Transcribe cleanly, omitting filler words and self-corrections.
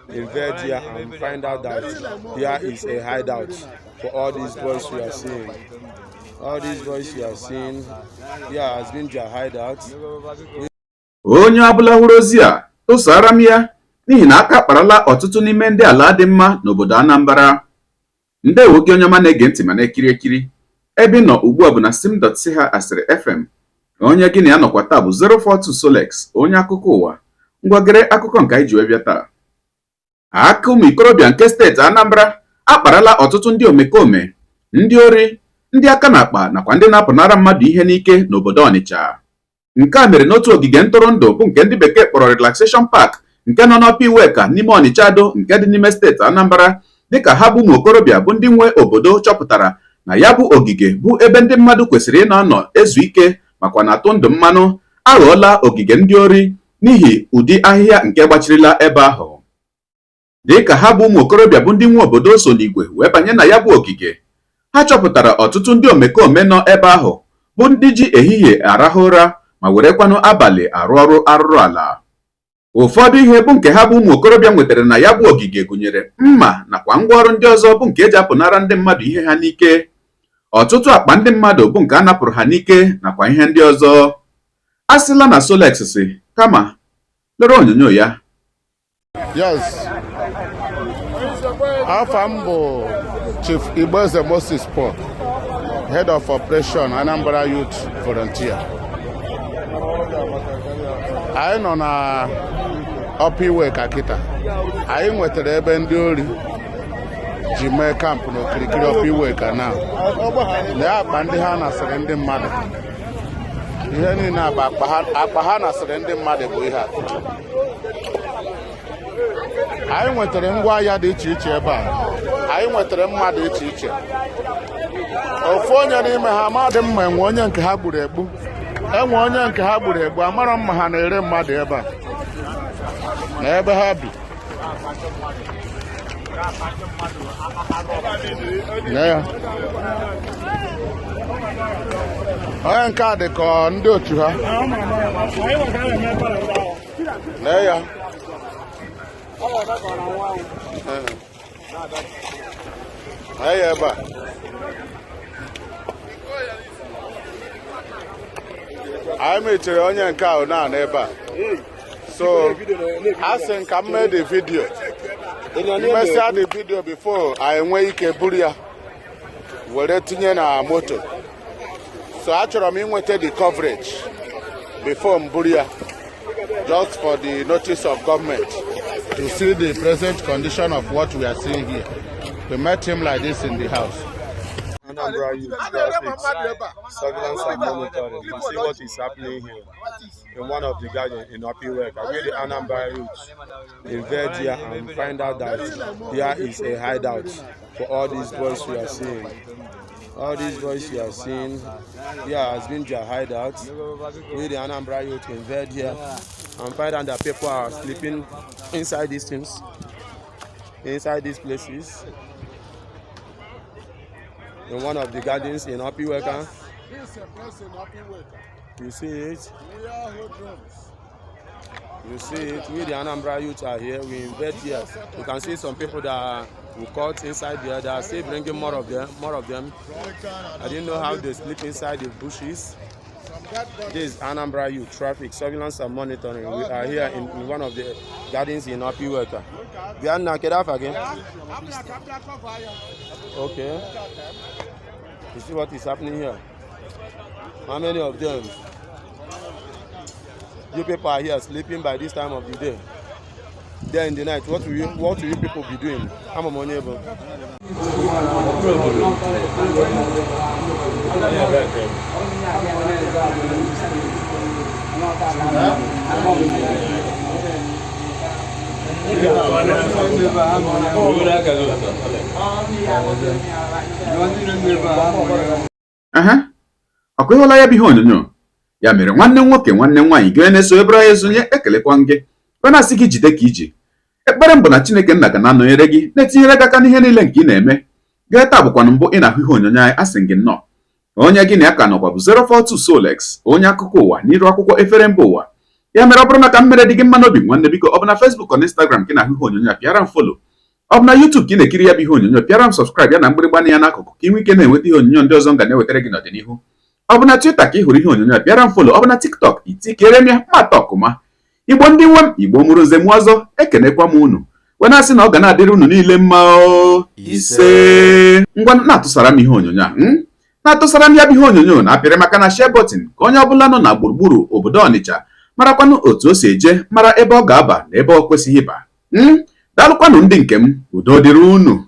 invade here and find out that here is a hideout for all these boys we are seeing. All these boys you are seeing, here has been their hideout. Onye ọbụla hụrụ ozi a tụsara m ya n'ihi na aka kparala ọtụtụ n'ime ndị ala dị mma n'obodo Anambra. Ndewo gị onye ọma na-ege ntị ma na-ekiri ekiri. Ebe nọ ugbu a bụ na sim.ha asịrị FM. Onye gị na ya nọkwa taa bụ 042 Solex, onye akụkọ ụwa. Ngwagere akụkọ nke anyị ji wee bịa taa. Aka ụmụ ikorobịa nke steeti Anambra akparala ọtụtụ ndị omekome, ndị ori, ndị aka na-akpa nakwa ndị na-apụnara mmadụ ihe n'ike n'obodo Onitsha. Nke a mere n'otu ogige ntụrụndụ bụ nke ndị bekee kpọrọ Relaxation Park nke nọ n'Upper Iweka n'ime Onitsha nke dị n'ime steeti Anambra, dịka ha bụ ụmụ okorobịa bụ ndị nwe obodo chọpụtara na ya bụ ogige bụ ebe ndị mmadụ kwesịrị ịnọ ezu ike makwa na-atụ ndụ mmanụ aghọọla ogige ndị ori n'ihi ụdị ahịhịa nke gbachirila ebe ahụ. Dịka ha bụ ụmụ okorobịa bụ ndị nwe obodo so n'igwe wee banye na ya bụ ogige, ha chọpụtara ọtụtụ ndị omekome nọ ebe ahụ bụ ndị ji ehihie arahụ ụra ma werekwanụ abalị arụ ọrụ arụrụ ala. Ụfọdụ ihe bụ nke ha bụ ụmụ okorobịa nwetara na ya bụ ogige gụnyere mma nakwa ngwaọrụ ndị ọzọ bụ nke eji apụnara ndị mmadụ ihe ha n'ike. Ọtụtụ akpa ndị mmadụ bụ nke a napụrụ ha n'ike nakwa ihe ndị ọzọ. A sịla na Solex si kama lere onyonyo ya. Yes. Afọ m bụ Chief Igboeze Moses Paul, Head of Operation Anambra Youth Volunteer. Anyị nọ na Upper Iweka kịta. Anyị nwetara ebe ndị ori ji mee kampụ n'okirikiri Upper Iweka na ya akpa ndị ha nasịrị ndị mmadụ. Ihe niile akpa ha nasịrị ndị mmadụ bụ ihe a. Anyị nwetara ngwa ahịa dị iche iche ebe a. Anyị nwetara mma dị iche iche. Ofu onye n'ime ha amadị mma enwe onye nke ha gburu egbu. Enwe onye nke ha gburu egbu, amara mma ha na-ere mmadụ ebe a na ebe ha bi. Onye nke a dị ka ndị otu ha. Lee ya. Lee ya ebe a. Anyị mechere onye nke ahụ na ebe a. So, a sị nka m mee the video. Imesịa the video before anyị nwee ike buru ya were tinye na moto. So achọrọ m inweta the coverage before m buru ya, just for the notice of government to see the present condition of what we are seeing here. We met him like this in the house. Anambra Youth Traffic Surveillance and Monitoring. You see what is happening here in one of the gardens in Upper Iweka, where the Anambra Youth invade here and find out that here is a hideout for all these boys we are seeing. All these boys you are seeing, here has been their hideout, where the Anambra Youth invade here and find out that people are sleeping inside these things, inside these places. In one of the gardens in Upper Iweka. You see it? You see it? We the Anambra Youth are here. We invade here. You can see some people that we caught inside there. They are still bringing more of them. I didn't know how they sleep inside the bushes. This is Anambra Youth Traffic Surveillance and Monitoring. We are here in one of the gardens in Upper Iweka. Okay. You see what is happening here? How many of them? You people are here sleeping by this time of the day. There in the night, what will you people be doing? I'm a neighbor. Ọkụ ịhụla ya bụ ihe onyonyo ya mere nwanne nwoke nwanne nwaanyị gị na-eso ebere ya ezonye ekelekwa gị na-asị gị jide ka iji ekpere mbụ na Chineke nna ga na-anọnyere gị na-etinyere gị aka n'ihe niile nke ị na-eme. Gaa taa bụkwanụ mbụ ị na-ahụ ihe onyonyo anyị, asị gị nnọọ. Onye gị na ya ka nọkwa bụ 042 Solex, onye akụkọ ụwa n'iru akwụkwọ efere mba ụwa. ya mere ọ bụrụ na ka mmere dị gị mma n'obi nwanne biko ọ bụ na Facebook ọ na Instagram gị na ahụ ihe onyonyo a pịara m follow, ọ bụ na YouTube ka ị na-ekiri ya bụ ihe onyonyo pịara m subscribe ya na mgbịrịgba ya n'akụkụ ka ị nwee ike na-enweta ihe onyonyo ndị ọzọ m ga na-ewetara gị n'ọdịnihu. Ọ bụ na Twitter ka ị hụrụ ihe onyonyo a pịara m follow, ọ bụ na TikTok itikere m ya mata ọkụma. Igbo ndị nwe m, Igbo mụrụ nze m ọzọ, ekenekwa m unu wee na-asị na ọ ga na-adịrị unu niile mma ise. Ngwa na-atụsara m ihe onyonyo a na-atụsara m ya bụ ihe onyonyo na-apịrị maka na share button ka onye ọbụla nọ na gburugburu obodo Ọnịcha marakwanụ otu o si eje, mara ebe ọ ga-aba na ebe ọ kwesịghị ịba. Daalụkwanụ ndị nke m, udo dịrị unu.